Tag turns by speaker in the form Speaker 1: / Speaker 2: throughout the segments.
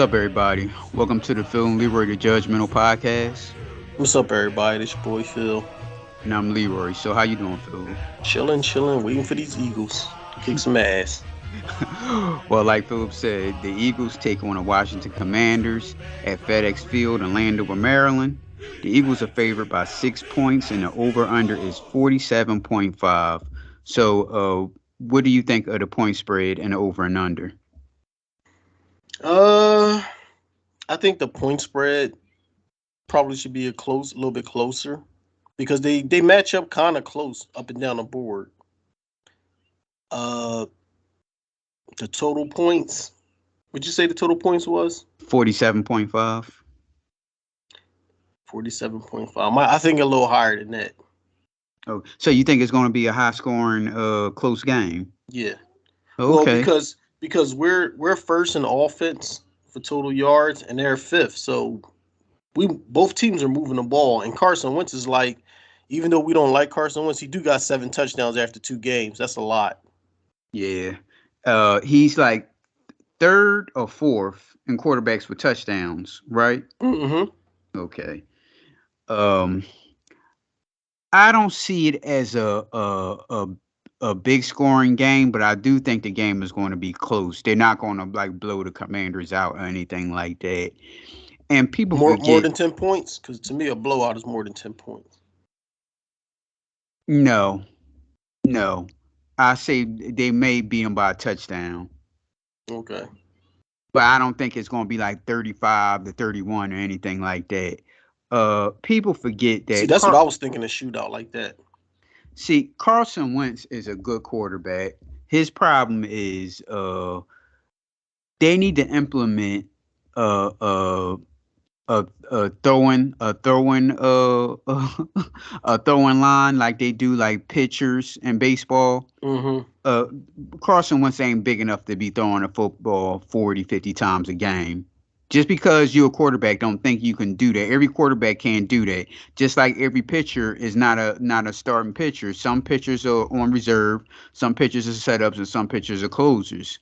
Speaker 1: up, everybody? Welcome to the Phil and Leroy the Judgmental Podcast,
Speaker 2: What's up, everybody? This your boy Phil.
Speaker 1: and I'm Leroy. So, how you doing, Phil?
Speaker 2: Chilling, waiting for these Eagles to kick some ass.
Speaker 1: Well, like Philip said, the Eagles take on the Washington Commanders at FedEx Field in Landover, Maryland. The Eagles are favored by 6 points, and the over/under is 47.5. So, what do you think of the point spread and the over and under?
Speaker 2: Uh, I think the point spread probably should be a little bit closer because they match up kind of close up and down the board. Uh, the total points. Would you say the total points was
Speaker 1: 47.5.
Speaker 2: 47.5? I think a little higher than that.
Speaker 1: Oh, so you think it's going to be a high scoring, close game?
Speaker 2: Yeah. Well,
Speaker 1: Okay.
Speaker 2: because we're first in offense for total yards and they're fifth, so we both teams are moving the ball. And Carson Wentz is like, even though we don't like Carson Wentz, he do got 7 touchdowns after 2 games. That's a lot.
Speaker 1: Yeah. He's like third or fourth in quarterbacks with touchdowns, right?
Speaker 2: Mm-hmm.
Speaker 1: Okay. Um, I don't see it as a big scoring game, but I do think the game is going to be close. They're not going to like blow the Commanders out or anything like that. And people
Speaker 2: More
Speaker 1: forget,
Speaker 2: than 10 points, because to me a blowout is more than 10 points.
Speaker 1: no, no. I say they may beat them by a touchdown,
Speaker 2: Okay.
Speaker 1: but I don't think it's going to be like 35 to 31 or anything like that. People forget
Speaker 2: See,
Speaker 1: that
Speaker 2: that's what I was thinking, a shootout like that.
Speaker 1: Carson Wentz is a good quarterback. His problem is they need to implement uh uh a throwing a throwing line like they do like pitchers in baseball.
Speaker 2: Mm-hmm.
Speaker 1: Uh Carson Wentz ain't big enough to be throwing a football 40, 50 times a game. Just because you're a quarterback don't think you can do that. Every quarterback can't do that. Just like every pitcher is not a starting pitcher. Some pitchers are on reserve, some pitchers are setups, and some pitchers are closers.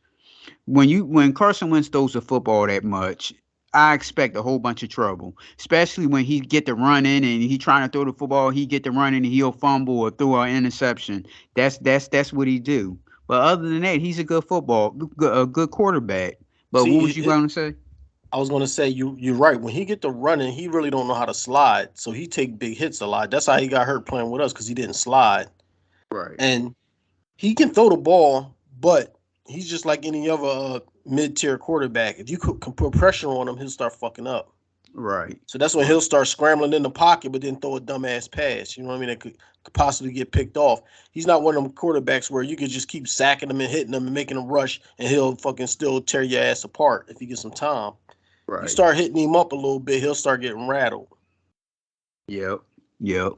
Speaker 1: When Carson Wentz throws a football that much, I expect a whole bunch of trouble. Especially when he get to running and he trying to throw the football, he get to running and he'll fumble or throw an interception. That's what he do. But other than that, he's a good quarterback. But what
Speaker 2: See,
Speaker 1: was you going to say?
Speaker 2: I was gonna say you're right. When he get to running, he really don't know how to slide, so he take big hits a lot. That's how he got hurt playing with us because he didn't slide.
Speaker 1: Right.
Speaker 2: And he can throw the ball, but he's just like any other mid-tier quarterback. If you can put pressure on him, he'll start fucking up.
Speaker 1: Right.
Speaker 2: So that's when he'll start scrambling in the pocket, but then throw a dumbass pass. You know what I mean? That could possibly get picked off. He's not one of them quarterbacks where you could just keep sacking him and hitting him and making him rush, and he'll fucking still tear your ass apart if you get some time. You
Speaker 1: Right.
Speaker 2: start hitting him up a little bit, he'll start getting rattled.
Speaker 1: Yep. Yep.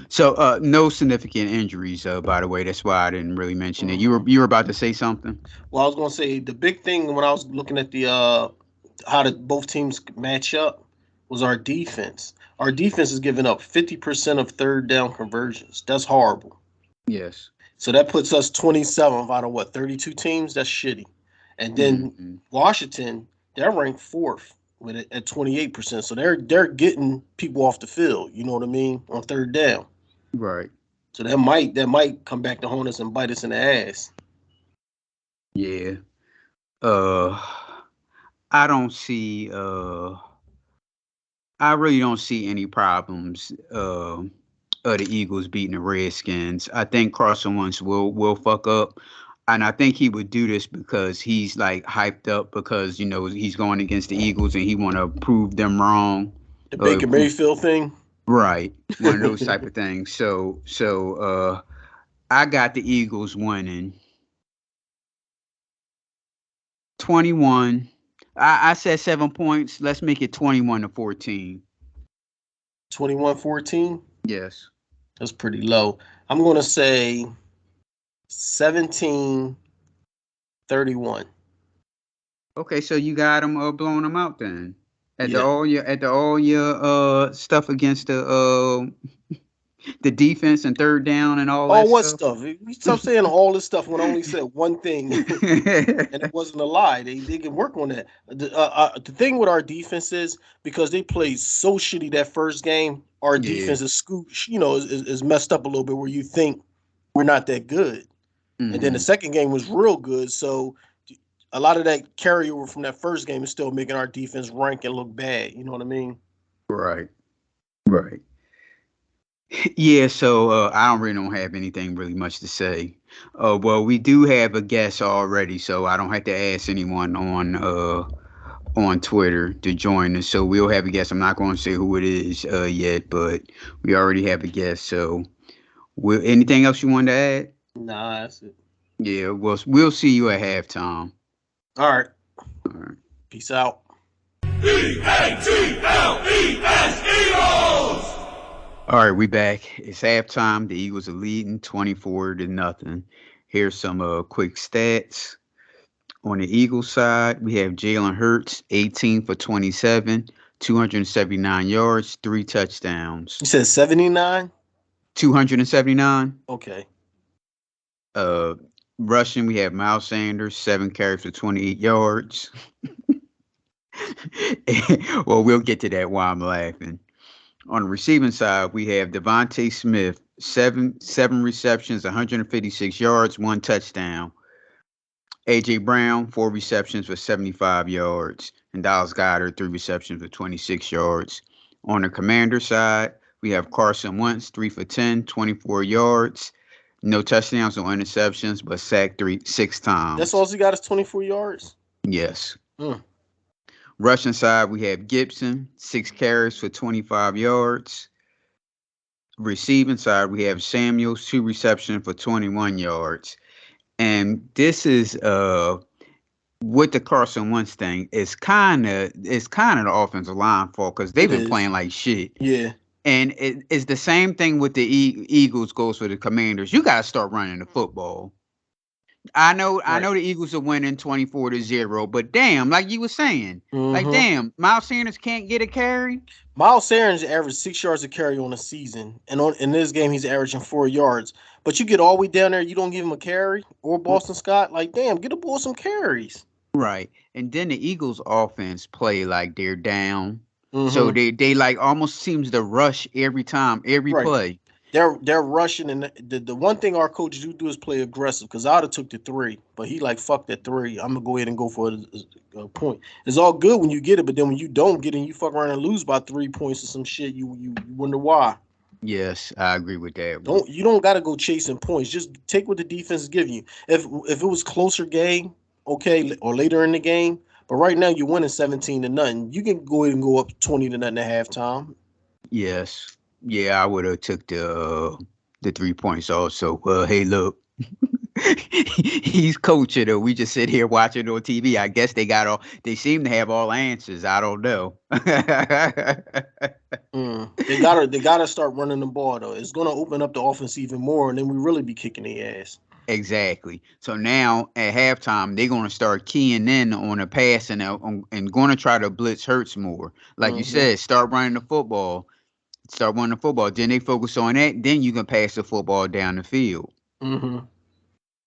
Speaker 1: So no significant injuries, by the way. That's why I didn't really mention it.
Speaker 2: Mhm.
Speaker 1: You were about to say something?
Speaker 2: Well, I was gonna say the big thing when I was looking at the how did both teams match up was our defense. Our defense is giving up 50% of third down conversions. That's horrible.
Speaker 1: Yes.
Speaker 2: So that puts us 27th out of what, 32 teams? That's shitty. And then
Speaker 1: Hmm.
Speaker 2: Washington, they're ranked fourth with it at 28%. So they're getting people off the field, you know what I mean, on third down.
Speaker 1: Right.
Speaker 2: So that might come back to haunt us and bite us in the ass.
Speaker 1: Yeah. Uh, I don't see. I really don't see any problems. Of the Eagles beating the Redskins. I think Carson Wentz will fuck up. And I think he would do this because he's like hyped up because he's going against the Eagles and he want to prove them wrong.
Speaker 2: The
Speaker 1: Uh,
Speaker 2: Baker Mayfield thing.
Speaker 1: right, one of those type of things. I got the Eagles winning 21. I said 7 points. Let's make it 21-14.
Speaker 2: 21-14.
Speaker 1: Yes.
Speaker 2: That's pretty low. I'm going to say 17-31.
Speaker 1: Okay, so you got them blowing them out then.
Speaker 2: Yeah.
Speaker 1: At the all your stuff against the The defense and third down and all
Speaker 2: Oh,
Speaker 1: that
Speaker 2: what
Speaker 1: stuff.
Speaker 2: stuff? You stop saying all this stuff when I only said one thing, and it wasn't a lie. They can work on that. The thing with our defense is because they played so shitty that first game, our
Speaker 1: Yeah.
Speaker 2: defense is is messed up a little bit where you think we're not that good, and then the
Speaker 1: Hmm.
Speaker 2: second game was real good. So a lot of that carryover from that first game is still making our defense rank and look bad. You know what I mean?
Speaker 1: Right. Right. Yeah, so I don't really don't have anything really much to say. Well, we do have a guest already, so I don't have to ask anyone on Twitter to join us. So we'll have a guest. I'm not going to say who it is yet, but we already have a guest. So will anything else you want to add?
Speaker 2: Nah, that's it.
Speaker 1: Yeah, we'll see you at halftime.
Speaker 2: All right,
Speaker 1: All right.
Speaker 2: peace out.
Speaker 3: Eagles!
Speaker 1: All right, we back. It's halftime. The Eagles are leading 24-0. Here's some quick stats. On the Eagles side, we have Jalen Hurts, 18 for 27, 279 yards, three touchdowns.
Speaker 2: You said 79.
Speaker 1: 279.
Speaker 2: Okay.
Speaker 1: Uh, Rushing, we have Miles Sanders, 7 carries for 28 yards. Well, we'll get to that while I'm laughing. On the receiving side, we have Devontae Smith, seven receptions, 156 yards, one touchdown. AJ Brown, 4 receptions for 75 yards, and Dallas Goedert, 3 receptions for 26 yards. On the Commander side, we have Carson Wentz, 3 for 10, 24 yards, no touchdowns, no interceptions, but sacked six
Speaker 2: That's all
Speaker 1: times.
Speaker 2: he got is 24 yards.
Speaker 1: Yes.
Speaker 2: Mm.
Speaker 1: Rushing side, we have Gibson, 6 carries for 25 yards. Receiving side, we have Samuels, 2 receptions for 21 yards. And this is with the Carson Wentz thing, it's kind of the offensive line fault because they've
Speaker 2: It
Speaker 1: been
Speaker 2: is.
Speaker 1: playing like shit.
Speaker 2: Yeah.
Speaker 1: And it's the same thing with the Eagles goes for the Commanders. You got to start running the football. I
Speaker 2: Right.
Speaker 1: know the Eagles are winning 24-0, but damn, like you were saying, like
Speaker 2: Mm-hmm.
Speaker 1: damn, Miles Sanders can't get a carry.
Speaker 2: Miles Sanders averaged 6 yards a carry on a season, and in this game he's averaging 4 yards. But you get all the way down there, you don't give him a carry or Boston Scott. Like, damn, get the boy some carries.
Speaker 1: Right. And then the Eagles offense play like they're down. So
Speaker 2: Mm-hmm.
Speaker 1: they like almost seems to rush every time, every
Speaker 2: Right.
Speaker 1: play.
Speaker 2: They're rushing, and the one thing our coaches do is play aggressive. Because I'd have took the three, but he like fuck that three. I'm gonna go ahead and go for a point. It's all good when you get it, but then when you don't get it, and you fuck around and lose by 3 points or some shit. You wonder why.
Speaker 1: Yes, I agree with that one.
Speaker 2: You don't got to go chasing points. Just take what the defense is giving you. If it was closer game, okay, or later in the game, but right now you're winning 17-0. You can go ahead and go up 20-0 at halftime.
Speaker 1: Yes. Yeah, I would have took the 3 points also. Hey, look. He's coaching though. We just sit here watching on TV. I guess they seem to have all answers. I don't know.
Speaker 2: They gotta start running the ball though. It's gonna open up the offense even more, and then we really be kicking their ass.
Speaker 1: Exactly. So now at halftime, they're going to start keying in on the pass and going to try to blitz Hurts more. Like you
Speaker 2: Mm-hmm.
Speaker 1: said, start running the football. Start running the football. Then they focus on that. Then you can pass the football down the field.
Speaker 2: Mm-hmm.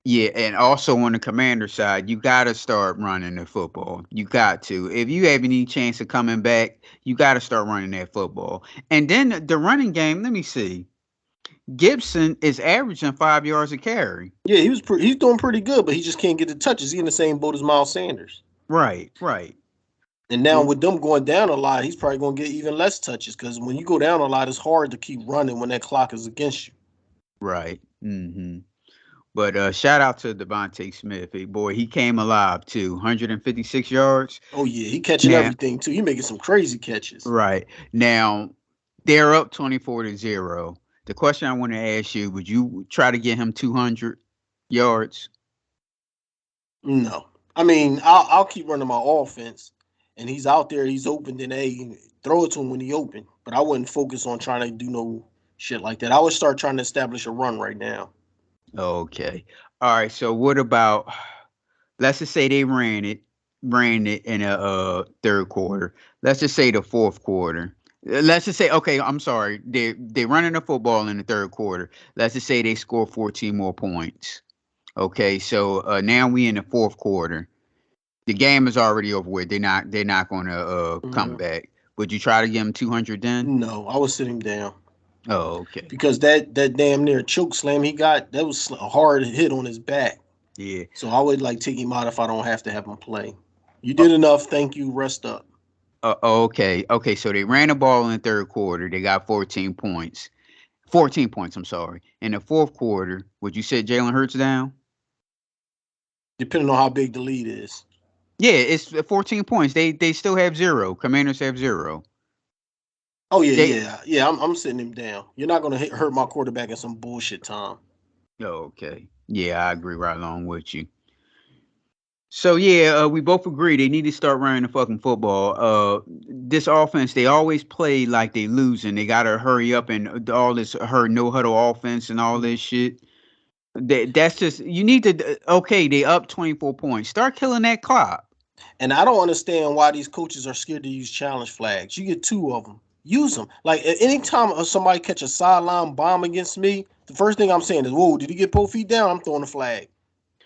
Speaker 1: Yeah, and also on the Commander side, you got to start running the football. You got to. If you have any chance of coming back, you got to start running that football. And then the running game, let me see. Gibson is averaging 5 yards a carry.
Speaker 2: Yeah, he's doing pretty good, but he just can't get the touches. He in the same boat as Miles Sanders.
Speaker 1: Right, right.
Speaker 2: And now
Speaker 1: Mm,
Speaker 2: with them going down a lot, he's probably gonna get even less touches because when you go down a lot, it's hard to keep running when that clock is against you.
Speaker 1: right. Hmm. But shout out to Devontae Smith. Hey, boy, he came alive too. 156 yards.
Speaker 2: Oh yeah, he catching
Speaker 1: Now,
Speaker 2: everything too. He making some crazy catches.
Speaker 1: right. Now, they're up 24-0. The question I want to ask you, would you try to get him 200 yards?
Speaker 2: No, I mean I'll keep running my offense, and he's out there, he's open. Then hey, throw it to him when he open. But I wouldn't focus on trying to do no shit like that. I would start trying to establish a run right now.
Speaker 1: Okay. All right. So what about, let's just say they ran it in a third quarter. Let's just say the fourth quarter. Let's just say, okay, I'm sorry. They running the football in the third quarter. Let's just say they score 14 more points. Okay, so now we in the fourth quarter. The game is already over with. They're not going to come
Speaker 2: Mhm.
Speaker 1: back. Would you try to give them 200 then?
Speaker 2: No, I would sit him down
Speaker 1: Oh, okay.
Speaker 2: because that damn near choke slam he got, that was a hard hit on his back.
Speaker 1: Yeah.
Speaker 2: So I would like take him out if I don't have to have him play. You
Speaker 1: Uh,
Speaker 2: did enough. Thank you. Rest up.
Speaker 1: okay. Okay. So they ran the ball in the third quarter. They got 14 points. 14 points. I'm sorry. In the fourth quarter, would you sit Jalen Hurts down?
Speaker 2: Depending on how big the lead is.
Speaker 1: Yeah, it's 14 points. They still have zero. Commanders have zero.
Speaker 2: Oh yeah,
Speaker 1: They
Speaker 2: yeah, yeah. I'm sitting him down. You're not gonna hurt my quarterback in some bullshit time.
Speaker 1: okay. Yeah, I agree right along with you. So yeah, we both agree they need to start running the fucking football. This offense, they always play like they losing. They gotta hurry up and all this no huddle offense and all
Speaker 2: Mhm.
Speaker 1: this shit. That's just you need to. Okay, they up 24 points. Start killing that clock.
Speaker 2: And I don't understand why these coaches are scared to use challenge flags. You get two of them. Use them. Like at any time somebody catch a sideline bomb against me, the first thing I'm saying is, "Whoa, did he get both feet down?" I'm throwing a flag.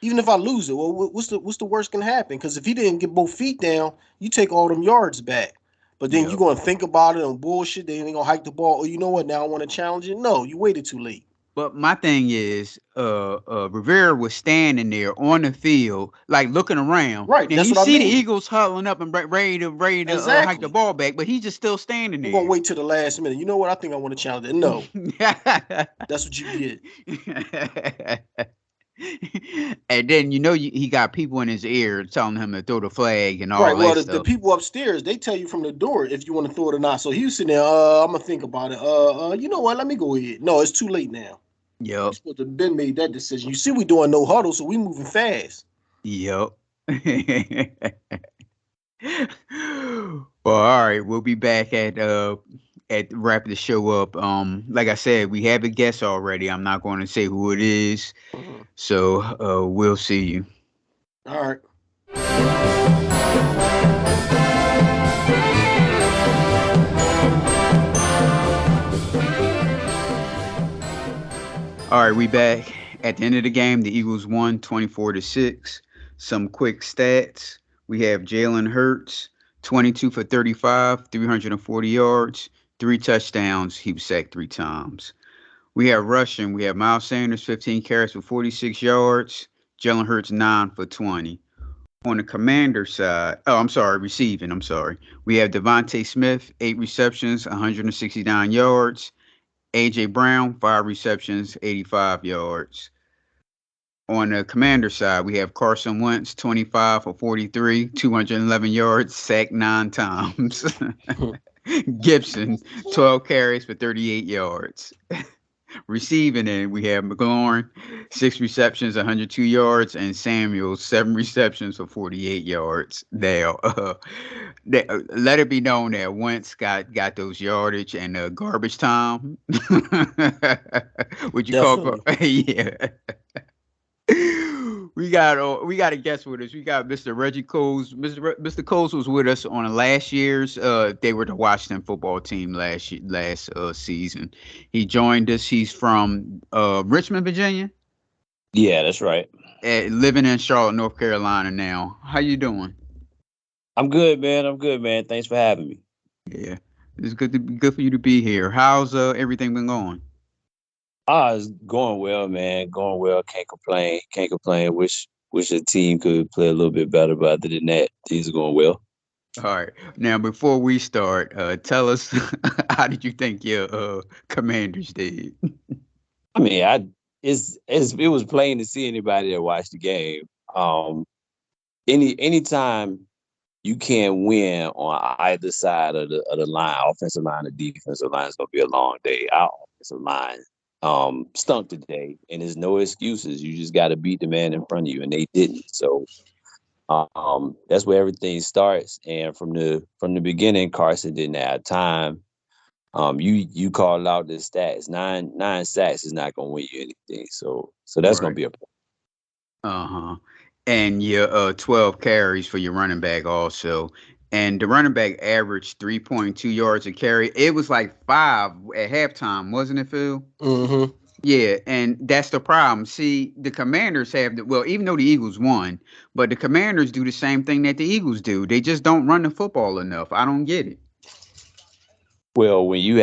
Speaker 2: Even if I lose it, well, what's the worst can happen? Because if he didn't get both feet down, you take all them yards back. But then you
Speaker 1: Yep.
Speaker 2: gonna think about it and bullshit. They ain't gonna hike the ball. Oh, you know what? Now I want to challenge it. No, you waited too late.
Speaker 1: But my thing is, Rivera was standing there on the field, like looking around.
Speaker 2: Right.
Speaker 1: Now
Speaker 2: That's
Speaker 1: he
Speaker 2: what I
Speaker 1: see the
Speaker 2: mean.
Speaker 1: Eagles huddling up and ready to hike the
Speaker 2: Exactly.
Speaker 1: ball back, but he's just still standing
Speaker 2: I'm gonna
Speaker 1: there.
Speaker 2: wait till the last minute. You know what? I think I want to challenge it. No, that's what you get.
Speaker 1: And then he got people in his ear telling him to throw the flag and
Speaker 2: Right.
Speaker 1: all
Speaker 2: Well,
Speaker 1: that
Speaker 2: the
Speaker 1: stuff.
Speaker 2: people upstairs they tell you from the door if you want to throw it or not. So he was sitting there. I'm gonna think about it. You know what? Let me go ahead. No, it's too late now. You
Speaker 1: Yep.
Speaker 2: supposed to have been made that decision. You see, we doing no huddle, so we moving fast.
Speaker 1: Yep. Well, all right, we'll be back at wrapping the show up. Like I said, we have a guest already. I'm not going to say who it is,
Speaker 2: Mhm.
Speaker 1: so we'll see you.
Speaker 2: All right.
Speaker 1: All right, we back at the end of the game. The Eagles won 24-6. Some quick stats: we have Jalen Hurts, 22 for 35, 340 yards, three touchdowns. He was sacked three times. We have rushing. We have Miles Sanders, 15 carries for 46 yards. Jalen Hurts, 9 for 20. On the commander side, oh, I'm sorry, receiving. I'm sorry. We have Devontae Smith, 8 receptions, 169 yards. AJ Brown, 5 receptions, 85 yards. On the commander side, we have Carson Wentz, 25 for 43, 211 yards, sacked 9 times. Gibson, 12 carries for 38 yards. Receiving it, we have McLaurin, 6 receptions, 102 yards, and Samuel, 7 receptions for 48 yards. Now, let it be known that Wentz got those yardage and garbage time. Would you call?
Speaker 2: Definitely.
Speaker 1: Yeah. We got a guest with us. We got Mr. Reggie Coles. Mr. Coles was with us on last year's. They were the Washington football team last season. He joined us. He's from Richmond, Virginia,
Speaker 3: Yeah, that's right.
Speaker 1: living in Charlotte, North Carolina now. How you doing?
Speaker 3: I'm good, man. I'm good, man. Thanks for having me.
Speaker 1: Yeah, it's good for you to be here. How's everything been going?
Speaker 3: It's going well, man. Going well. Can't complain. Can't complain. Wish the team could play a little bit better, but other than that, things are going well.
Speaker 1: All right. Now, before we start, tell us how did you think your Commanders did?
Speaker 3: I mean, it was plain to see anybody that watched the game. Um, anytime you can't win on either side of the line, offensive line or defensive line, is gonna be a long day. Our offensive line stunk today, and there's no excuses. You just got to beat the man in front of you, and they didn't. So that's where everything starts. And from the beginning, Carson didn't have time. You called out the stats. Nine sacks is not gonna win you anything. So that's gonna
Speaker 1: Right.
Speaker 3: be a
Speaker 1: Uh-huh. And your 12 carries for your running back also. and the running back averaged 3.2 yards a carry. It was like 5 at halftime, wasn't it, Phil?
Speaker 2: Mm-hmm.
Speaker 1: Yeah, and that's the problem. See, the Commanders have the well, even though the Eagles won, but the Commanders do the same thing that the Eagles do. They just don't run the football enough. I don't get it.
Speaker 3: Well, when you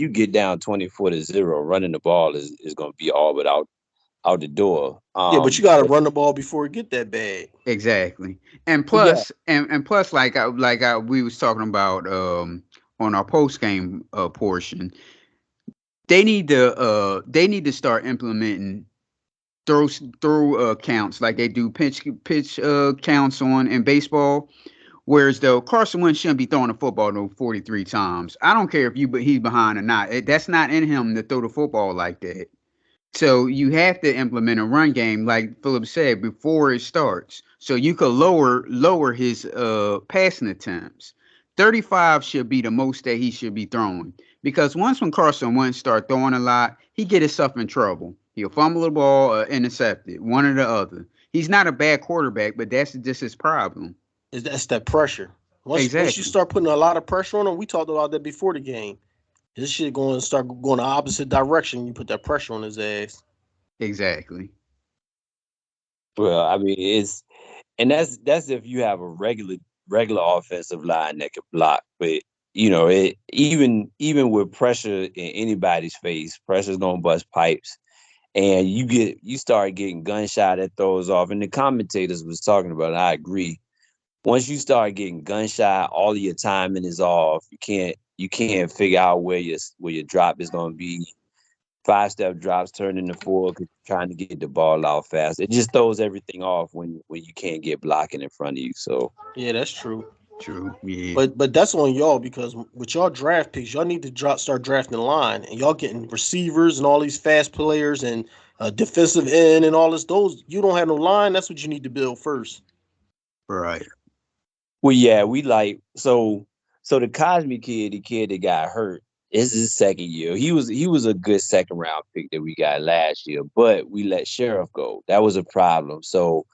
Speaker 3: get down 24-0, running the ball is going to be all but out the door.
Speaker 2: Yeah, but you got to run the ball before it get that bad.
Speaker 1: Exactly. And
Speaker 3: But yeah,
Speaker 1: plus, and plus, we was talking about on our post game portion, they need to start implementing throw counts like they do pitch counts on in baseball. Whereas though Carson Wentz shouldn't be throwing the football no 43 times. I don't care if he's behind or not. That's not in him to throw the football like that. So you have to implement a run game, like Philip said, before it starts. So you could lower his passing attempts. 35 should be the most that he should be throwing. Because once when Carson Wentz start throwing a lot, he get himself in trouble. He'll fumble the ball or intercept it, one or the other. He's not a bad quarterback, but that's just his problem.
Speaker 2: Is that's that pressure. Once you
Speaker 1: Exactly.
Speaker 2: start putting a lot of pressure on him, we talked about that before the game. This shit going to start going the opposite direction. You put that pressure on his ass.
Speaker 1: Exactly.
Speaker 3: well, I mean, and that's if you have a regular offensive line that can block. But even with pressure in anybody's face, pressure's gonna bust pipes, and you start getting gunshot that throws off. And the commentators was talking about it, I agree. Once you start getting gunshot, all of your timing is off. You can't figure out where your drop is gonna be. 5-step drops turn into 4 because you're trying to get the ball out fast. It just throws everything off when you can't get blocking in front of you. So
Speaker 2: Yeah, that's true.
Speaker 1: True. Yeah.
Speaker 2: But that's on y'all because with y'all draft picks, y'all need to start drafting the line, and y'all getting receivers and all these fast players and defensive end and all this. Those you don't have no line. That's what you need to build first.
Speaker 1: Right.
Speaker 3: well, yeah, we like so the Cosme kid, the kid that got hurt, is his second year. He was a good second round pick that we got last year, but we let Sheriff go. That was a problem. So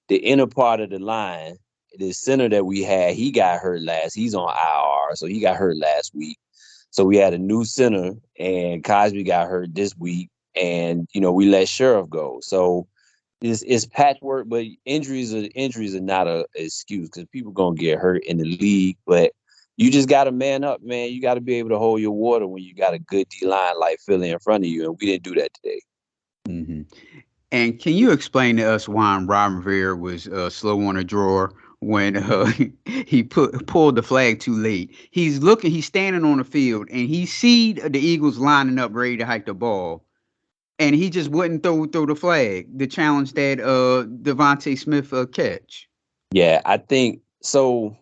Speaker 3: the inner part of the line, the center that we had, he got hurt last. He's on IR, so he got hurt last week. So we had a new center, and Cosby got hurt this week, and we let Sheriff go. So it's patchwork, but injuries are not a excuse because people gonna get hurt in the league. But you just gotta man up, man. You gotta be able to hold your water when you got a good D line like Philly in front of you, and we didn't do that today.
Speaker 1: Hmm. And can you explain to us why Ron Rivera was slow on a drawer when he pulled the flag too late? He's standing on the field, and he see the Eagles lining up ready to hike the ball, and he just wouldn't throw the flag, the challenge that Devontae Smith catch.
Speaker 3: Yeah, I think so.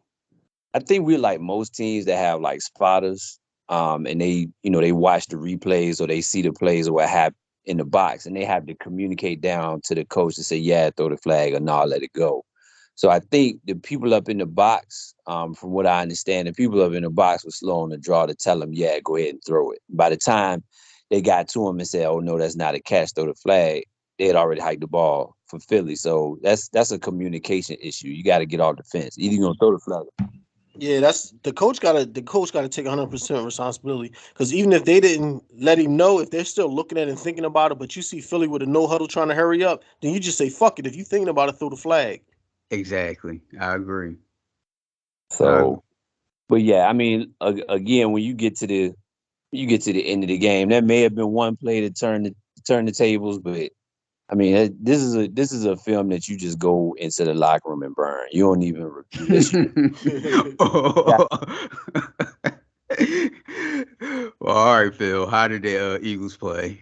Speaker 3: I think we're like most teams that have like spotters, and they watch the replays or they see the plays or what happened in the box, and they have to communicate down to the coach to say, yeah, throw the flag or not, let it go. So I think the people up in the box, from what I understand, the people up in the box were slow on the draw to tell them, yeah, go ahead and throw it. By the time they got to him and said, oh no, that's not a catch, throw the flag, they had already hiked the ball for Philly. So that's a communication issue. You got to get off the fence. Either you're gonna throw the flag.
Speaker 2: Yeah, that's the coach gotta take 100% responsibility because even if they didn't let him know, if they're still looking at it and thinking about it, but you see Philly with a no huddle trying to hurry up, then you just say fuck it. If you thinking about it, throw the flag.
Speaker 1: Exactly. I agree. I agree.
Speaker 3: So, but yeah, I mean, again, when you get to the end of the game, that may have been one play to turn the tables, but I mean, this is a film that you just go into the locker room and burn. You don't even review this. Yeah,
Speaker 1: well, all right, Phil. How did the Eagles play?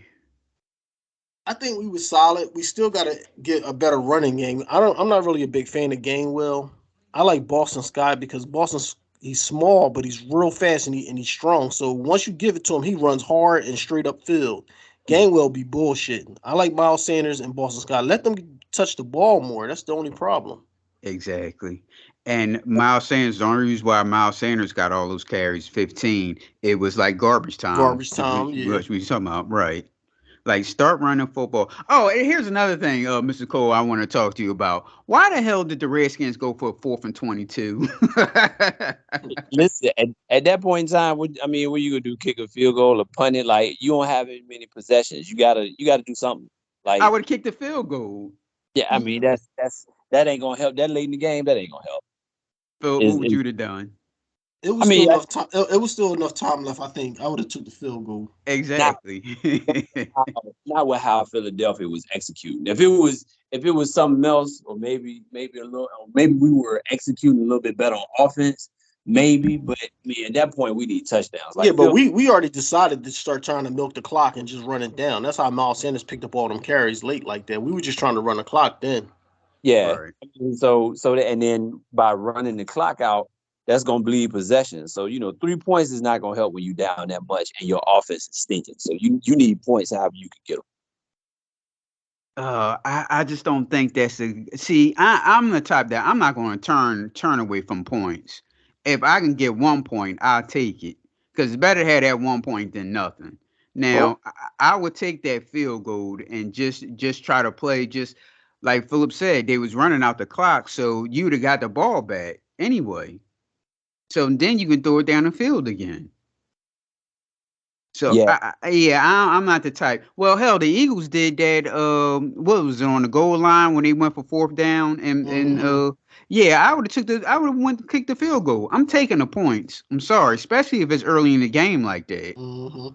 Speaker 2: I think we was solid. We still gotta get a better running game. I'm not really a big fan of Gainwell. I like Boston Scott because he's small, but he's real fast and he's strong. So once you give it to him, he runs hard and straight up field. Gainwell be bullshitting. I like Miles Sanders and Boston Scott. Let them touch the ball more. That's the only problem.
Speaker 1: Exactly. And Miles Sanders, the only reason why Miles Sanders got all those carries, 15, it was like garbage time.
Speaker 2: Garbage time, yeah.
Speaker 1: What we talking about, right? Like start running football. Oh, and here's another thing, Mr. Cole, I want to talk to you about. Why the hell did the Redskins go for 4th and 22?
Speaker 3: Listen, at that point in time, I mean, what you gonna do? Kick a field goal or punt it? Like you don't have as many possessions. You gotta do something.
Speaker 1: I
Speaker 3: Like
Speaker 1: would have kicked the field goal.
Speaker 3: yeah, I mean that ain't gonna help. That late in the game, that ain't gonna help.
Speaker 1: So what would
Speaker 3: Is
Speaker 1: you have done?
Speaker 2: It
Speaker 3: I
Speaker 2: was still
Speaker 3: mean,
Speaker 2: enough time. It was still enough time left. I think I would have took the field goal.
Speaker 3: not
Speaker 1: Exactly.
Speaker 3: not with how Philadelphia was executing. If it was something else, or maybe a little, or maybe we were executing a little bit better on offense, maybe. But I mean, at that point, we need touchdowns.
Speaker 2: Yeah,
Speaker 3: Like
Speaker 2: but
Speaker 3: Phil,
Speaker 2: we already decided to start trying to milk the clock and just run it down. That's how Miles Sanders picked up all them carries late like that. We were just trying to run the clock then.
Speaker 3: yeah.
Speaker 1: Right.
Speaker 3: And then by running the clock out, that's gonna bleed possession. So 3 points is not gonna help when you down that much and your offense is stinking. So you need points however you can get them.
Speaker 1: I just don't think that's a see. I'm the type that I'm not going to turn away from points. If I can get 1 point, I'll take it because it's better to have that 1 point than nothing.
Speaker 3: Well,
Speaker 1: Now, I would take that field goal and just try to play just like Philip said. They was running out the clock, so you'd have got the ball back anyway. So then you can throw it down the field again. So
Speaker 3: yeah.
Speaker 1: I'm not the type. Well, hell, the Eagles did that. What was it on the goal line when they went for 4th down and
Speaker 2: Mm-hmm.
Speaker 1: yeah, I would have went to kick the field goal. I'm taking the points. I'm sorry, especially if it's early in the game like that.
Speaker 2: Mm-hmm.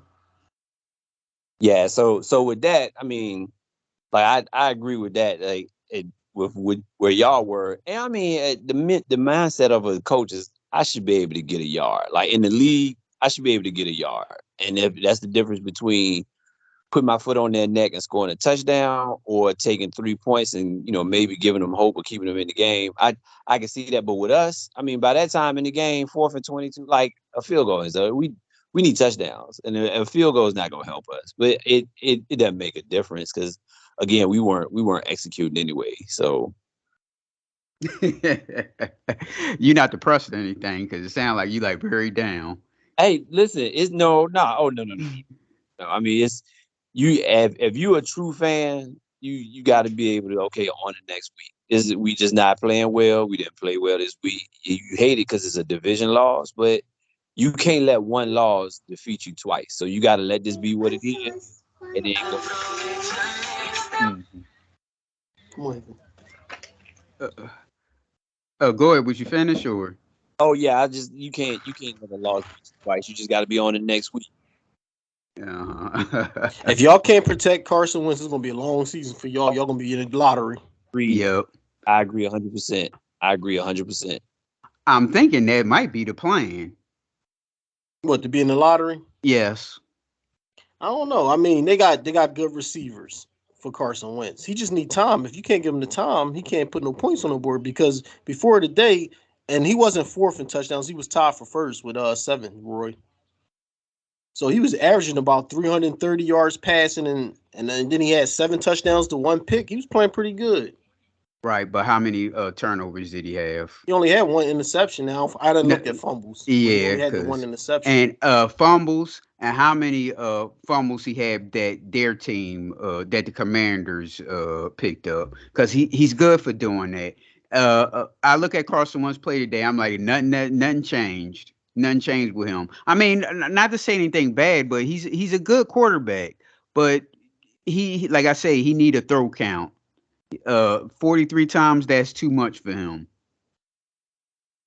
Speaker 3: Yeah, so with that, I mean, like I agree with that. Like with where y'all were, and I mean, the mindset of a coach is I should be able to get a yard. Like in the league, I should be able to get a yard, and if that's the difference between putting my foot on their neck and scoring a touchdown, or taking 3 points and maybe giving them hope or keeping them in the game. I can see that, but with us, I mean, by that time in the game, 4th and 22, like a field goal is we need touchdowns, and a field goal is not going to help us. But it doesn't make a difference because again, we weren't executing anyway. So
Speaker 1: You're not depressed or anything because it sounds like you like very down.
Speaker 3: hey, listen, it's no, oh no. I mean, it's you if you a true fan, you got to be able to on the next week. Is we just not playing well? We didn't play well this week. You hate it because it's a division loss, but you can't let one loss defeat you twice. So you got to let this be what it is, and then go.
Speaker 1: Mhm.
Speaker 2: Come on.
Speaker 1: Uh, Go ahead. Was you finished or?
Speaker 3: Oh yeah, I just you can't let a loss beat you twice. You just got to be on the next week.
Speaker 1: Uh-huh.
Speaker 2: If y'all can't protect Carson Wentz, it's gonna be a long season for y'all. Y'all gonna be in the lottery.
Speaker 3: Agreed.
Speaker 1: Yep.
Speaker 3: I agree 100%. I agree 100%.
Speaker 1: I'm thinking that might be the plan.
Speaker 2: What, to be in the lottery?
Speaker 1: Yes.
Speaker 2: I don't know. I mean, they got good receivers for Carson Wentz. He just need time. If you can't give him the time, he can't put no points on the board because before the day, and he wasn't fourth in touchdowns. He was tied for first with 7, Roy. So he was averaging about 330 yards passing, and then he had 7 touchdowns to 1 pick. He was playing pretty good.
Speaker 1: Right, but how many turnovers did he have?
Speaker 2: He only had 1 interception. Now I didn't
Speaker 1: No,
Speaker 2: look at fumbles, but he
Speaker 1: yeah,
Speaker 2: only had the one
Speaker 1: cause
Speaker 2: interception.
Speaker 1: and fumbles and how many fumbles he had that their team that the Commanders picked up because he's good for doing that. I look at Carson Wentz play today. I'm like nothing changed. Nothing changed with him. I mean, not to say anything bad, but he's a good quarterback. But like I say, he need a throw count. 43 times that's too much for him.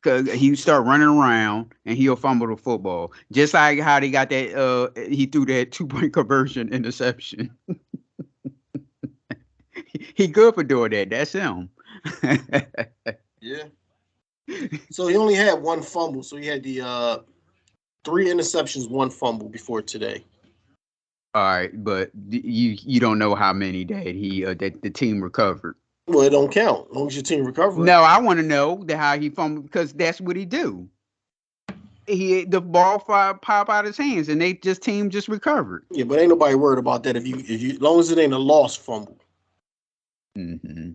Speaker 1: Cause he start running around and he'll fumble the football, just like how they got that. He threw that 2 point conversion interception. He good for doing that. That's him.
Speaker 2: Yeah. So he only had 1 fumble. So he had the 3 interceptions, 1 fumble before today.
Speaker 1: All right, but you don't know how many that he that the team recovered.
Speaker 2: Well, it don't count as long as your team recovering.
Speaker 1: No, I want to know how he fumbled because that's what he do. The ball pop out his hands and they just team just recovered.
Speaker 2: Yeah, but ain't nobody worried about that if you as long as it ain't a lost fumble.
Speaker 1: Hmm.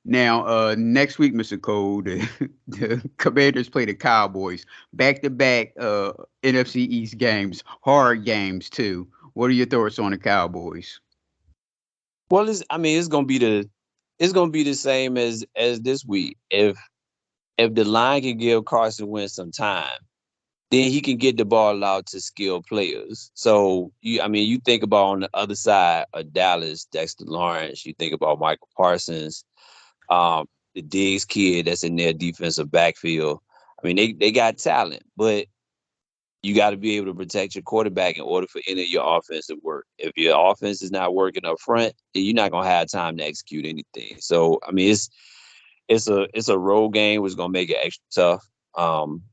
Speaker 1: Now, next week, Mr. Cole, the Commanders play the Cowboys back to back NFC East games, hard games too. What are your thoughts on the Cowboys?
Speaker 3: Well, it's gonna be the same as this week. If the line can give Carson Wentz some time, then he can get the ball out to skilled players. So you think about on the other side of Dallas, Dexter Lawrence. You think about Michael Parsons, the Diggs kid that's in their defensive backfield. I mean, they got talent, but you got to be able to protect your quarterback in order for any of your offense to work. If your offense is not working up front, then you're not gonna have time to execute anything. So it's a road game, which is gonna make it extra tough.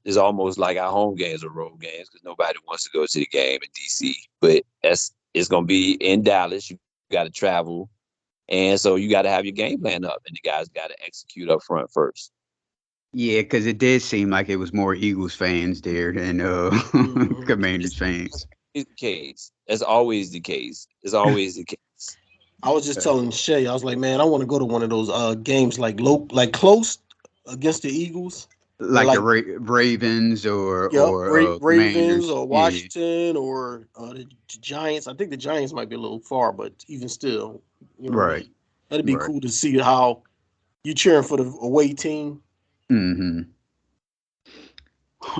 Speaker 3: It's almost like our home games are road games because nobody wants to go to the game in DC. But it's gonna be in Dallas. You got to travel, and so you got to have your game plan up, and the guys got to execute up front first.
Speaker 1: Yeah, because it did seem like it was more Eagles fans there than Commanders
Speaker 3: It's,
Speaker 1: fans.
Speaker 3: it's the case. That's always the case. It's always the case.
Speaker 2: I was just telling Shay, I was like, man, I want to go to one of those games like close against the Eagles. Where
Speaker 1: Like the
Speaker 2: like
Speaker 1: Ravens
Speaker 2: yep,
Speaker 1: or
Speaker 2: Ravens
Speaker 1: Commanders.
Speaker 2: or
Speaker 1: Yeah,
Speaker 2: Washington or the Giants. I think the Giants might be a little far, but even still, you know what I
Speaker 1: right,
Speaker 2: mean? That'd be
Speaker 1: right.
Speaker 2: cool to see how you cheering for the away team.
Speaker 1: Mm-hmm.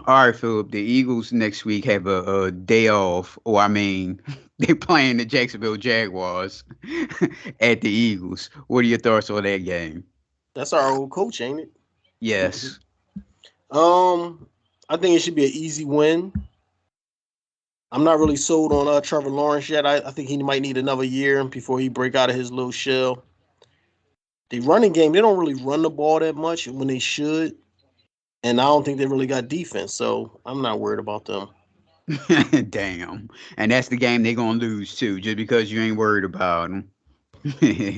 Speaker 1: All right, Philip. The Eagles next week have a day off, or I mean, they're playing the Jacksonville Jaguars at the Eagles. What are your thoughts on that game?
Speaker 2: That's our old coach, ain't it?
Speaker 1: Yes.
Speaker 2: Um, I think it should be an easy win. I'm not really sold on Trevor Lawrence yet. I think he might need another year before he break out of his little shell. The running game, they don't really run the ball that much when they should, and I don't think they really got defense. So I'm not worried about them.
Speaker 1: Damn. And that's the game they're gonna lose too, just because you ain't worried about them.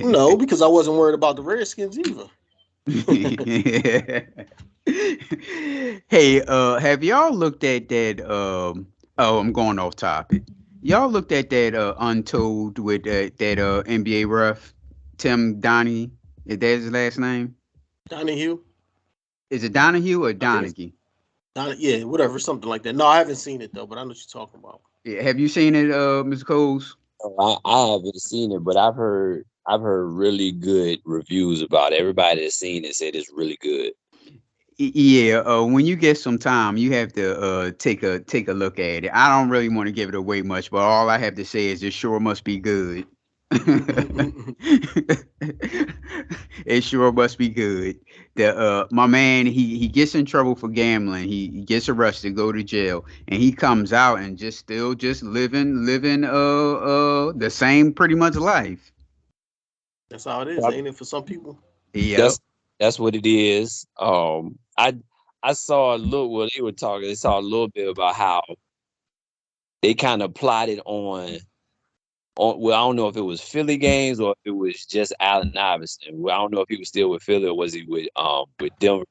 Speaker 2: No, because I wasn't worried about the Redskins either.
Speaker 1: Hey, have y'all looked at that? Oh, I'm going off topic. Y'all looked at that Untold with that NBA ref Tim Donaghy? Is that his last name?
Speaker 2: Donahue,
Speaker 1: Is it Donahue or
Speaker 2: I think it's
Speaker 1: Donaghy?
Speaker 2: Yeah, whatever, something like that. No, I haven't seen it though, but I know what you're talking about.
Speaker 1: Yeah, have you seen it, Mr. Coles?
Speaker 3: I haven't seen it, but I've heard really good reviews about it. Everybody that's seen it said it's really good.
Speaker 1: Yeah, when you get some time, you have to take a look at it. I don't really want to give it away much, but all I have to say is it sure must be good. It sure must be good. The my man, he gets in trouble for gambling. He gets arrested, go to jail, and he comes out and just still just living the same pretty much life.
Speaker 2: That's how it is, ain't it, for some people?
Speaker 1: Yep.
Speaker 3: That's that's what it is. I saw a little. Well, they were talking. They saw a little bit about how they kind of plotted on. Well, I don't know if it was Philly games or if it was just Allen Iverson. Well, I don't know if he was still with Philly or was he with Denver.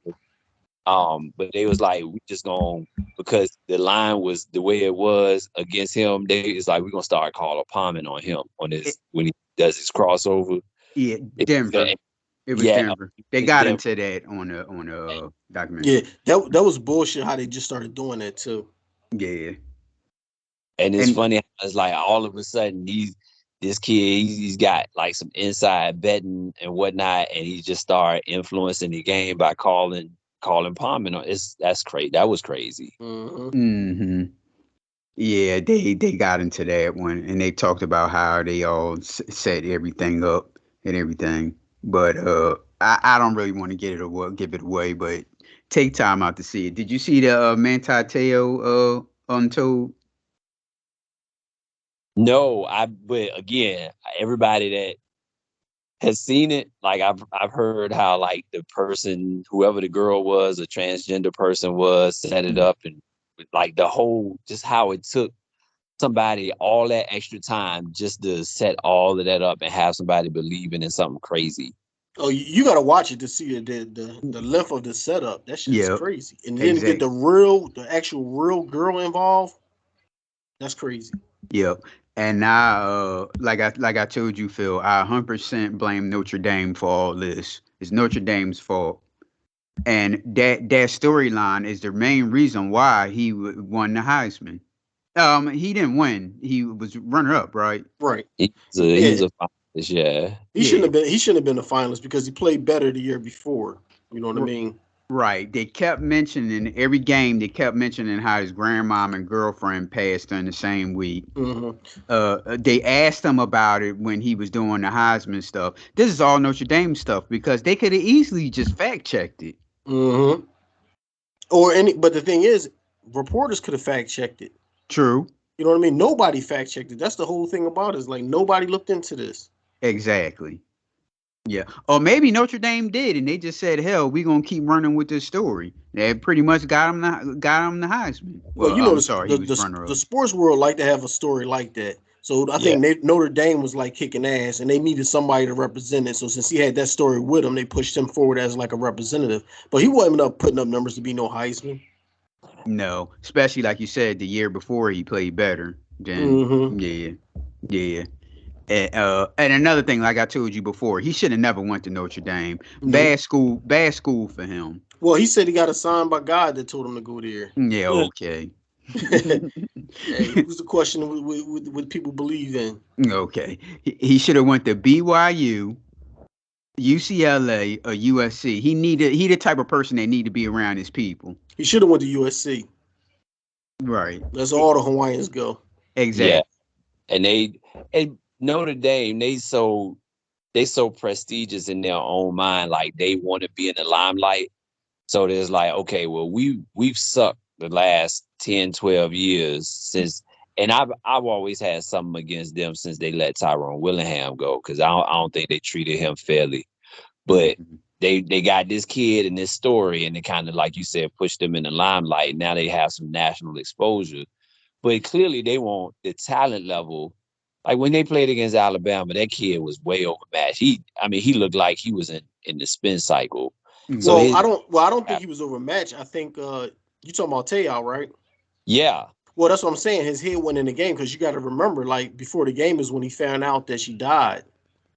Speaker 3: But they was like, we just gonna, because the line was the way it was against him. They it's like we're gonna start calling palming on him on
Speaker 1: It,
Speaker 3: this when he does his crossover.
Speaker 1: yeah,
Speaker 3: It,
Speaker 1: Denver. It was
Speaker 3: yeah,
Speaker 1: Denver. They
Speaker 3: it's
Speaker 1: got
Speaker 3: Denver.
Speaker 1: into that on the
Speaker 2: Yeah,
Speaker 1: documentary.
Speaker 2: that was bullshit how they just started doing that too.
Speaker 1: Yeah,
Speaker 3: And it's
Speaker 1: and
Speaker 3: funny how it's like all of a sudden this kid he's got like some inside betting and whatnot, and he just started influencing the game by calling palming on. That's crazy. That was crazy.
Speaker 2: Hmm.
Speaker 1: hmm yeah, they got into that one, and they talked about how they all set everything up and everything. But I don't really want to get it away, give it away, but take time out to see it. Did you see the Manti Te'o Untold?
Speaker 3: No, but again, everybody that has seen it, like I've heard how like the person, whoever the girl was, a transgender person was, set it up and like the whole just how it took somebody all that extra time just to set all of that up and have somebody believing in something crazy.
Speaker 2: Oh, you got to watch it to see the length of the setup. That shit is
Speaker 1: Yep,
Speaker 2: crazy. And then to get
Speaker 1: exact.
Speaker 2: the actual real girl involved, that's crazy.
Speaker 1: Yep. And now, like I told you, Phil, I 100% blame Notre Dame for all this. It's Notre Dame's fault, and that storyline is the main reason why he won the Heisman. He didn't win. He was runner up, right?
Speaker 2: Right.
Speaker 3: He was
Speaker 2: Yeah.
Speaker 3: a finalist, yeah.
Speaker 2: He shouldn't have been. He shouldn't have been a finalist because he played better the year before. You know what I
Speaker 1: R-
Speaker 2: mean?
Speaker 1: Right. They kept mentioning every game. They kept mentioning how his grandmom and girlfriend passed in the same week.
Speaker 2: Mm-hmm.
Speaker 1: They asked him about it when he was doing the Heisman stuff. This is all Notre Dame stuff because they could have easily just fact checked it.
Speaker 2: Mm-hmm. Or any, but the thing is, reporters could have fact checked it.
Speaker 1: True.
Speaker 2: You know what I mean? Nobody fact checked it. That's the whole thing about it. Is like nobody looked into this.
Speaker 1: Exactly. Yeah. Or maybe Notre Dame did, and they just said, "Hell, we gonna keep running with this story." They pretty much got him the Heisman.
Speaker 2: Well,
Speaker 1: Well,
Speaker 2: you know,
Speaker 1: I'm sorry, he was runner
Speaker 2: the
Speaker 1: up.
Speaker 2: sports world like to have a story like that. So I
Speaker 3: Yeah.
Speaker 2: think Notre Dame was like kicking ass, and they needed somebody to represent it. So since he had that story with him, they pushed him forward as like a representative. But he wasn't up putting up numbers to be no Heisman.
Speaker 1: No, especially like you said, the year before he played better. Then
Speaker 2: Mm-hmm.
Speaker 1: yeah, yeah. And another thing, like I told you before, he should have never went to Notre Dame.
Speaker 2: Nope.
Speaker 1: Bad school for him.
Speaker 2: Well, he said he got a sign by God that told him to go there.
Speaker 1: Yeah, okay.
Speaker 2: Hey, who's the question what people believe in?
Speaker 1: Okay. He should have went to BYU, UCLA, or USC. He the type of person that need to be around his people.
Speaker 2: He should have went to USC.
Speaker 1: Right.
Speaker 2: That's all the Hawaiians go.
Speaker 3: Yeah.
Speaker 1: Exactly.
Speaker 3: And Notre Dame, they so prestigious in their own mind, like they want to be in the limelight. So there's like, okay, well, we've sucked the last 10, 12 years since, and I've always had something against them since they let Tyrone Willingham go, because I don't think they treated him fairly. But
Speaker 1: Mhm.
Speaker 3: they got this kid and this story, and they kind of, like you said, pushed them in the limelight. Now they have some national exposure. But clearly they want the talent level. Like when they played against Alabama, that kid was way overmatched. He looked like he was in the spin cycle. So
Speaker 1: Mhm.
Speaker 2: Well,
Speaker 3: his
Speaker 2: I don't think he was overmatched. I think you talking about Te'o, right?
Speaker 3: yeah,
Speaker 2: Well, that's what I'm saying. His head went in the game because you got to remember, like before the game is when he found out that she died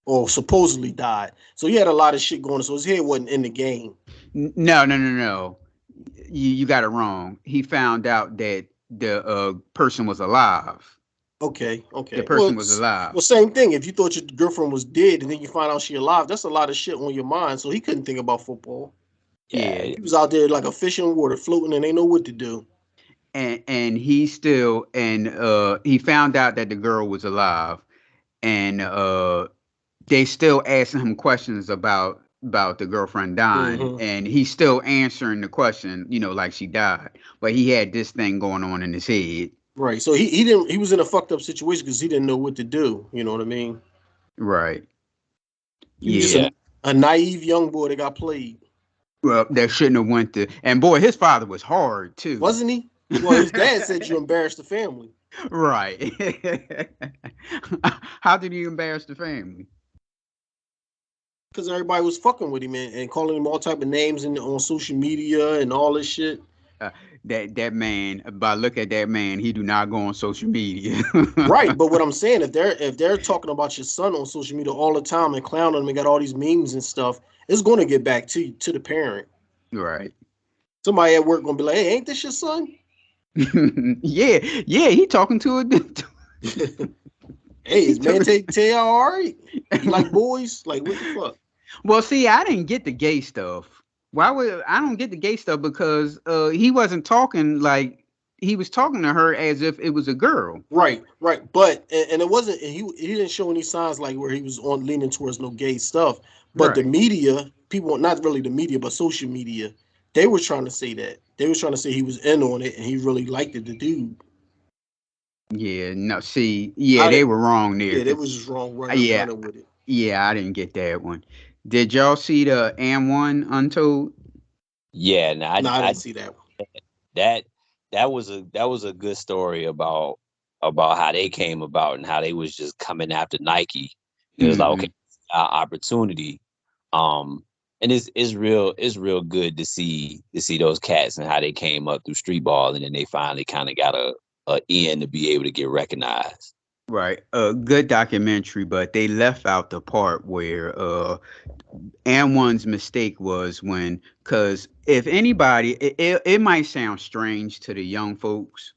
Speaker 2: or supposedly died. So he had a lot of shit going on. So his head wasn't in the game.
Speaker 1: No. You got it wrong. He found out that the person was alive.
Speaker 2: Okay,
Speaker 1: The
Speaker 2: okay.
Speaker 1: person was alive.
Speaker 2: Well, same thing. If you thought your girlfriend was dead and then you find out she alive, that's a lot of shit on your mind. So he couldn't think about football.
Speaker 1: Yeah.
Speaker 3: yeah,
Speaker 2: He was out there like a fish in water, floating, and they know what to do.
Speaker 1: And he found out that the girl was alive, and they still asking him questions about the girlfriend dying,
Speaker 2: Mm-hmm.
Speaker 1: and he's still answering the question, like she died, but he had this thing going on in his head.
Speaker 2: Right. So he didn't he was in a fucked up situation because he didn't know what to do. You know what I mean?
Speaker 1: Right.
Speaker 2: He was just
Speaker 1: Yeah.
Speaker 3: yeah.
Speaker 2: a naive young boy that got played,
Speaker 1: Well, that shouldn't have went to. And boy, his father was hard too.
Speaker 2: wasn't he? Well, his dad said you embarrassed the family
Speaker 1: Right. How did he embarrass the family?
Speaker 2: because everybody was fucking with him and calling him all type of names on social media and all this shit.
Speaker 1: Uh, that man, by look at that man, he do not go on social media.
Speaker 2: Right, but what I'm saying, if they're talking about your son on social media all the time and clowning him and got all these memes and stuff, it's going to get back to the parent.
Speaker 1: Right.
Speaker 2: Somebody at work going to be like, "Hey, ain't this your son?"
Speaker 1: Yeah, he talking to a
Speaker 2: Hey,
Speaker 1: he
Speaker 2: is man
Speaker 1: talking-
Speaker 2: take all right? He like boys? Like what the fuck?
Speaker 1: Well, see, I didn't get the gay stuff. Why would I don't get the gay stuff because he wasn't talking like he was talking to her as if it was a girl.
Speaker 2: Right, right. But and it wasn't he didn't show any signs like where he was on leaning towards no gay stuff. But the
Speaker 1: Right.
Speaker 2: media, people not really the media, but social media, they were trying to say that. They were trying to say he was in on it and he really liked it, the dude.
Speaker 1: Yeah, no, see, yeah,
Speaker 2: I
Speaker 1: they
Speaker 2: didn't
Speaker 1: were wrong there.
Speaker 2: yeah, they was just wrong
Speaker 1: Yeah,
Speaker 2: running with it.
Speaker 1: yeah, I didn't get that one. Did y'all see the M1 Untold?
Speaker 3: Yeah, and
Speaker 2: No, I didn't see that one.
Speaker 3: that that was a good story about how they came about and how they was just coming after Nike. It was like,
Speaker 1: Hmm.
Speaker 3: okay, our opportunity. Um, and it's real good to see those cats and how they came up through street ball and then they finally kind of got a end to be able to get recognized.
Speaker 1: Right. A good documentary, but they left out the part where M1's mistake was when, because if anybody, it might sound strange to the young folks,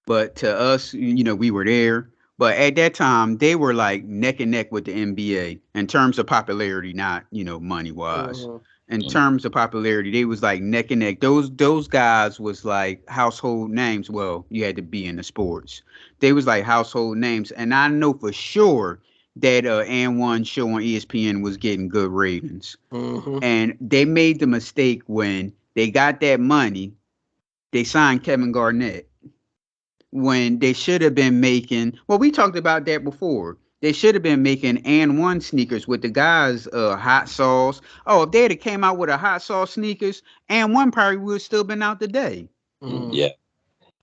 Speaker 1: But to us, we were there. But at that time, they were like neck and neck with the NBA in terms of popularity, not money wise.
Speaker 2: Mhm.
Speaker 1: In
Speaker 3: Mm.
Speaker 1: terms of popularity, they was like neck and neck. Those guys was like household names. Well, you had to be in the sports. They was like household names, and I know for sure that and one show on ESPN was getting good ratings.
Speaker 2: Mhm.
Speaker 1: And they made the mistake when they got that money, they signed Kevin Garnett when they should have been making. Well, we talked about that before. They should have been making and one sneakers with the guys hot sauce. Oh, if they had came out with a hot sauce sneakers, and one probably would have still been out today.
Speaker 3: Yeah,
Speaker 2: Mhm.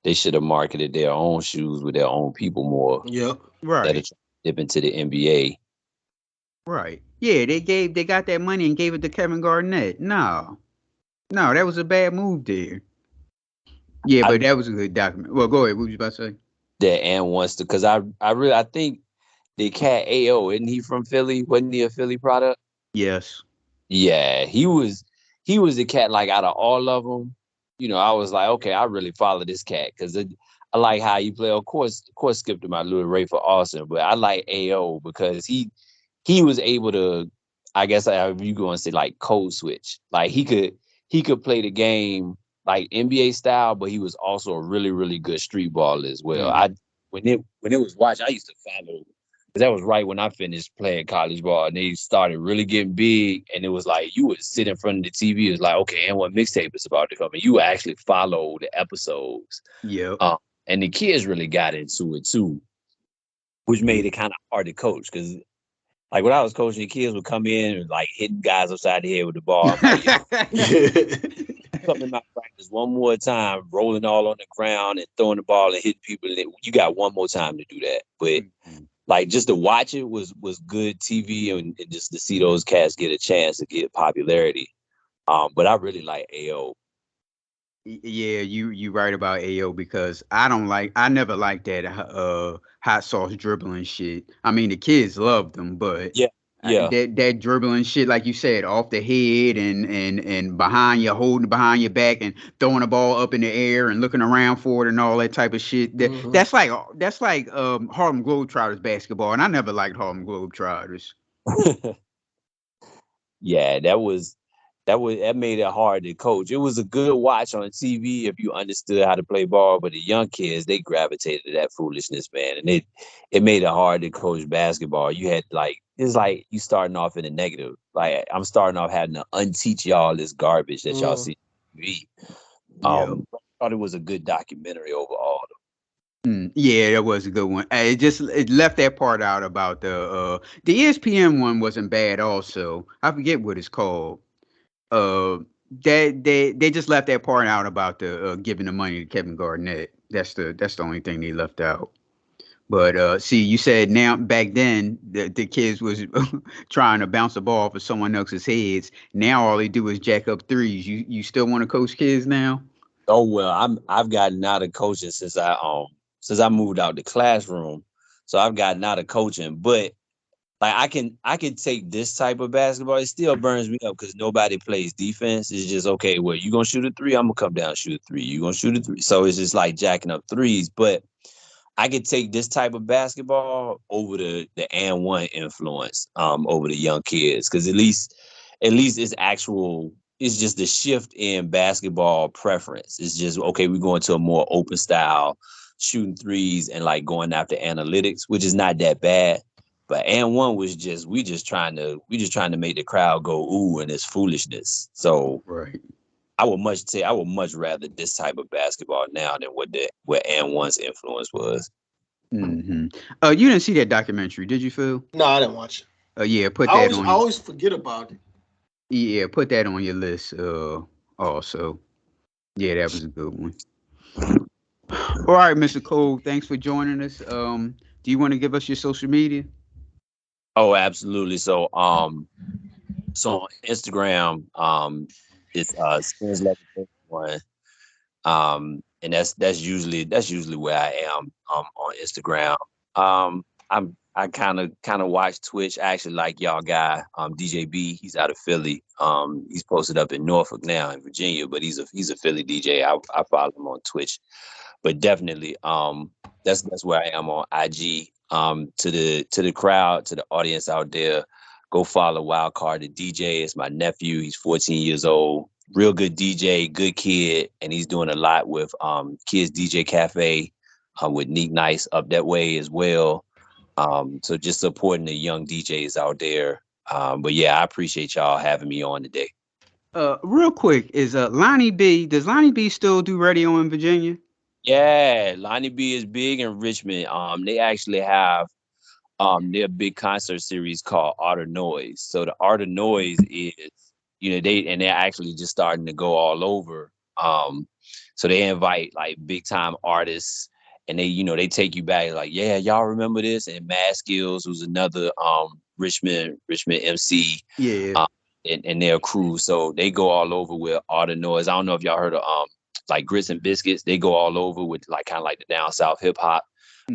Speaker 3: they should have marketed their own shoes with their own people more
Speaker 2: Yep.
Speaker 3: instead of
Speaker 1: Right.
Speaker 3: trying to dip into the NBA.
Speaker 1: Right. Yeah, they got that money and gave it to Kevin Garnett. No. No, that was a bad move there. Yeah,
Speaker 3: I
Speaker 1: but that was a good document. Well, go ahead. What was you about to say?
Speaker 3: that and wants to because I think the cat AO, isn't he from Philly? Wasn't he a Philly product?
Speaker 1: Yes.
Speaker 3: Yeah, he was the cat like out of all of them. I was like, okay, I really follow this cat because I like how he play. Of course, skipped to my little Ray for Austin, but I like AO because he was able to, I guess you going to say like code switch. Like he could play the game like NBA style, but he was also a really really good street baller as well.
Speaker 1: Mm.
Speaker 3: When it was watched, I used to follow because that was right when I finished playing college ball and they started really getting big. And it was like you would sit in front of the TV. It was like, okay, and what mixtape is about to come. And you would actually follow the episodes.
Speaker 1: Yep.
Speaker 3: Um, and the kids really got into it too, which made
Speaker 1: Yeah.
Speaker 3: it kind of hard to coach because like when I was coaching, the kids would come in and like hitting guys upside the head with the ball. I'm like, yo, come in my practice one more time, rolling all on the ground and throwing the ball and hitting people. You got one more time to do that. But
Speaker 1: Mhm.
Speaker 3: like just to watch it was good TV and just to see those cats get a chance to get popularity. But I really like AO.
Speaker 1: Yeah, you right about AO because I never liked that hot sauce dribbling shit. I mean the kids loved them, but
Speaker 3: Yeah, yeah.
Speaker 1: that dribbling shit like you said off the head and behind you holding behind your back and throwing the ball up in the air and looking around for it and all that type of shit.
Speaker 2: Mhm.
Speaker 1: That's like Harlem Globetrotters basketball and I never liked Harlem Globetrotters.
Speaker 3: Yeah, that made it hard to coach. It was a good watch on TV if you understood how to play ball, but the young kids they gravitated to that foolishness, man, and it made it hard to coach basketball. You had like it's like you starting off in a negative. Like I'm starting off having to unteach y'all this garbage that y'all
Speaker 2: Mhm.
Speaker 3: see on TV.
Speaker 1: Yeah.
Speaker 3: I thought it was a good documentary overall.
Speaker 1: Yeah, that was a good one. It left that part out about the ESPN one wasn't bad also. I forget what it's called. Uh they just left that part out about the giving the money to Kevin Garnett. That's the only thing they left out. But see, you said now back then the kids was trying to bounce the ball for someone else's heads. Now all they do is jack up threes. You still want to coach kids now?
Speaker 3: Oh well, I've gotten out of coaching since I moved out the classroom. So I've gotten out of coaching, but like I can take this type of basketball. It still burns me up because nobody plays defense. It's just okay. Well, you gonna shoot a three, I'm gonna come down and shoot a three. You gonna shoot a three. So it's just like jacking up threes. But I could take this type of basketball over the and one influence over the young kids because at least it's actual. It's just the shift in basketball preference. It's just okay. We're going to a more open style, shooting threes and like going after analytics, which is not that bad. But and one was just we just trying to make the crowd go ooh and it's foolishness. So
Speaker 1: Right.
Speaker 3: I would much rather this type of basketball now than what and one's influence was.
Speaker 1: Hmm. You didn't see that documentary, did you, Phil?
Speaker 2: No, I didn't watch it.
Speaker 1: Yeah, put
Speaker 2: I
Speaker 1: that
Speaker 2: always I
Speaker 1: on.
Speaker 2: always forget about it.
Speaker 1: Yeah, put that on your list. Also, yeah, that was a good one. All right, Mr. Cole, thanks for joining us. Do you want to give us your social media?
Speaker 3: Oh, absolutely. So on Instagram, it's Spins Level 1. And that's usually where I am on Instagram. I kind of watch Twitch. I actually like y'all guy, DJ B. He's out of Philly. He's posted up in Norfolk now in Virginia, but he's a Philly DJ. I follow him on Twitch. but definitely, that's where I am on IG. To the crowd, to the audience out there, go follow Wildcard, the DJ. It's my nephew. He's 14 years old. Real good DJ, good kid, and he's doing a lot with Kids DJ Cafe, with Neat Nice up that way as well. So just supporting the young DJs out there. But yeah, I appreciate y'all having me on today.
Speaker 1: Real quick, is Lonnie B? Does Lonnie B still do radio in Virginia?
Speaker 3: Yeah, Lonnie B is big in Richmond. They actually have their big concert series called Art of Noise. So the Art of Noise is, they're actually just starting to go all over. So they invite like big time artists, and they take you back like, yeah, y'all remember this? And Mad Skills, who's another Richmond MC,
Speaker 1: Yeah.
Speaker 3: and their crew. So they go all over with Art of Noise. I don't know if y'all heard of like Grits and Biscuits. They go all over with like kind of like the down south hip hop.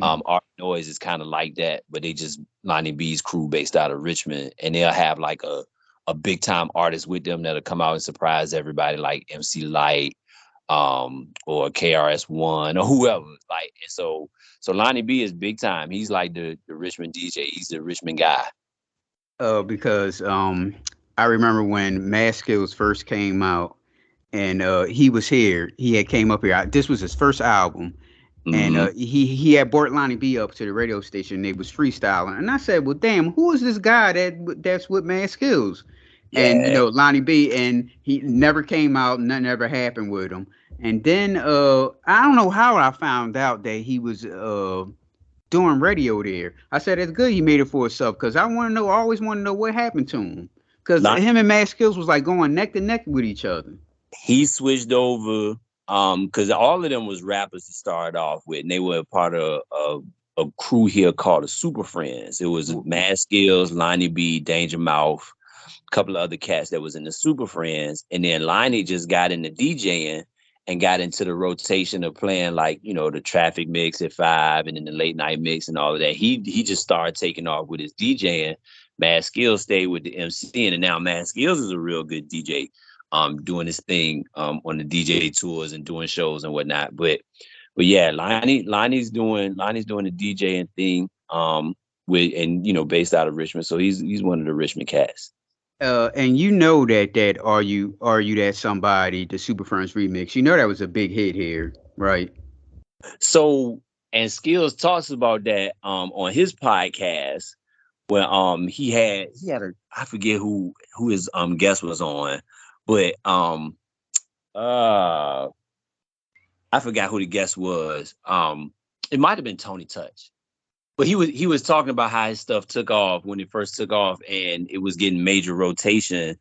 Speaker 3: Art Noise is kind of like that, but they just Lonnie B's crew based out of Richmond, and they'll have like a big time artist with them that'll come out and surprise everybody, like MC Light, or KRS-One or whoever. Like, and so Lonnie B is big time. He's like the Richmond DJ. He's the Richmond guy.
Speaker 1: Because I remember when Mad Skills first came out, and he was here. He had came up here. This was his first album, and he had brought Lonnie B up to the radio station. They was freestyling, and I said, "Well, damn, who is this guy that's with Mad Skills?" And
Speaker 3: Yeah.
Speaker 1: Lonnie B, and he never came out. Nothing ever happened with him. And then I don't know how I found out that he was doing radio there. I said it's good he made it for himself, because I want to know. I always want to know what happened to him, because him and Mad Skills was like going neck to neck with each other.
Speaker 3: He switched over because all of them was rappers to start off with, and they were a part of a crew here called the Super Friends. It was Mad Skills, Lonnie B, Danger Mouth, a couple of other cats that was in the Super Friends, and then Lonnie just got into DJing and got into the rotation of playing like the traffic mix at 5 and then the late night mix and all of that. He just started taking off with his DJing. Mad Skills stayed with the MCing, and now Mad Skills is a real good DJ. Doing his thing on the DJ tours and doing shows and whatnot. But yeah, Lonnie's doing the DJing thing based out of Richmond. So he's one of the Richmond cats.
Speaker 1: And that are you that somebody, the Super Friends remix, that was a big hit here, right?
Speaker 3: So, and Skills talks about that on his podcast when he had I forget who his guest was on, but I forgot who the guest was. It might have been Tony Touch. But he was talking about how his stuff took off when it first took off, and it was getting major rotation,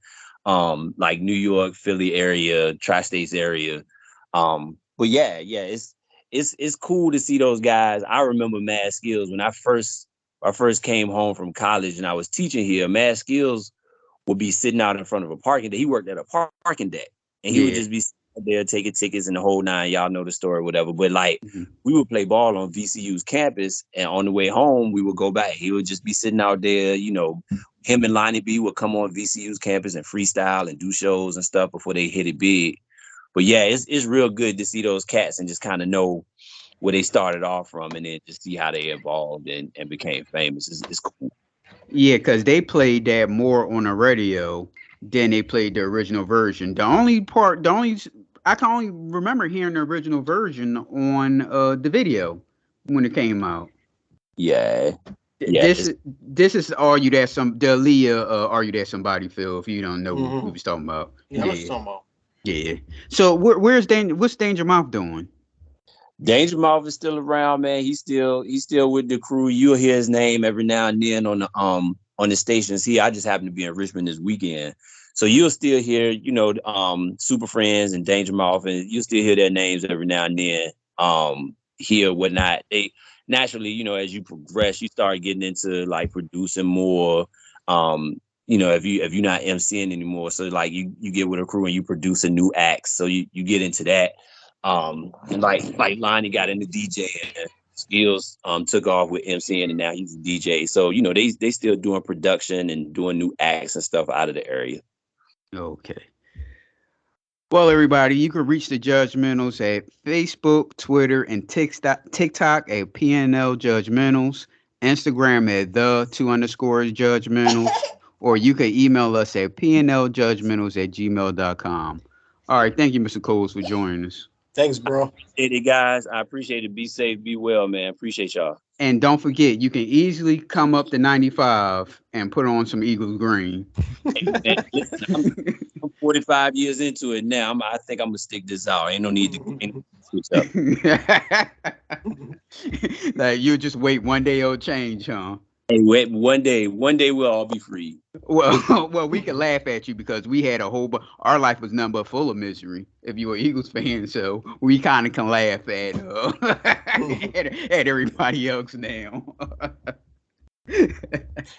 Speaker 3: like New York, Philly area, tri-states area. But yeah, it's cool to see those guys. I remember Mad Skills when I first came home from college and I was teaching here. Mad Skills would be sitting out in front of a parking deck. He worked at a parking deck, and he would just be there taking tickets and the whole nine. Y'all know the story, whatever. But like, we would play ball on VCU's campus, and on the way home, we would go back. He would just be sitting out there. Him and Lonnie B would come on VCU's campus and freestyle and do shows and stuff before they hit it big. But yeah, it's real good to see those cats and just kind of know where they started off from, and then just see how they evolved and became famous. It's cool.
Speaker 1: Yeah, because they played that more on the radio than they played the original version. I can only remember hearing the original version on the video when it came out.
Speaker 3: Yeah.
Speaker 1: This is Are You That Some the Aaliyah Are You That Somebody, Phil, if you don't know what we was talking about.
Speaker 2: Yeah, I was talking about.
Speaker 1: Yeah. So what's Danger Mouth doing?
Speaker 3: Danger Mouth is still around, man. He's still with the crew. You'll hear his name every now and then on the stations here. I just happen to be in Richmond this weekend. So you'll still hear, Super Friends and Danger Mouth, and you'll still hear their names every now and then. Here, whatnot. They naturally, as you progress, you start getting into like producing more. If you're not MCing anymore, so like you get with a crew and you produce a new acts, so you get into that. And like Lonnie got into DJ and Skills took off with MCing, and now he's a DJ. So they still doing production and doing new acts and stuff out of the area.
Speaker 1: Okay. Well, everybody, you can reach the Judgmentals at Facebook, Twitter, and TikTok at PNL Judgmentals, Instagram at the_Judgmentals, or you can email us at pnljudgmentals@gmail.com. All right, thank you, Mr. Coles, for joining us.
Speaker 2: Thanks, bro.
Speaker 3: Appreciate it, guys. I appreciate it. Be safe, be well, man. Appreciate y'all.
Speaker 1: And don't forget, you can easily come up to 95 and put on some Eagles green.
Speaker 3: Hey, man, listen, I'm 45 years into it now. I think I'm gonna stick this out. Ain't no need to switch up.
Speaker 1: Like you just wait one day it'll change, huh?
Speaker 3: Hey, wait, one day we'll all be free.
Speaker 1: Well, we can laugh at you because we had a whole our life was nothing but full of misery. If you were Eagles fan, so we kind of can laugh at at everybody else now.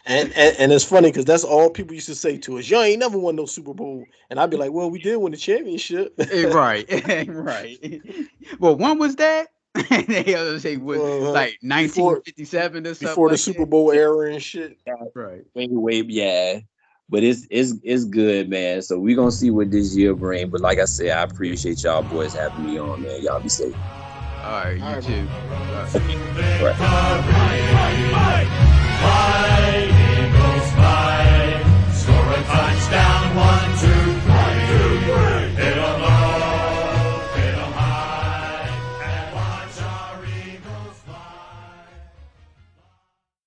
Speaker 2: And it's funny because that's all people used to say to us. Y'all ain't never won no Super Bowl, and I'd be like, well, we did win the championship.
Speaker 1: Right, right. Well, when was that? They other say was like 1957 or something.
Speaker 2: Before the Super Bowl era and shit.
Speaker 1: Right.
Speaker 3: Wait, yeah. But it's good, man. So we're gonna see what this year brings. But like I said, I appreciate y'all boys having me on, man. Y'all be safe.
Speaker 1: All right, you too.
Speaker 3: Right.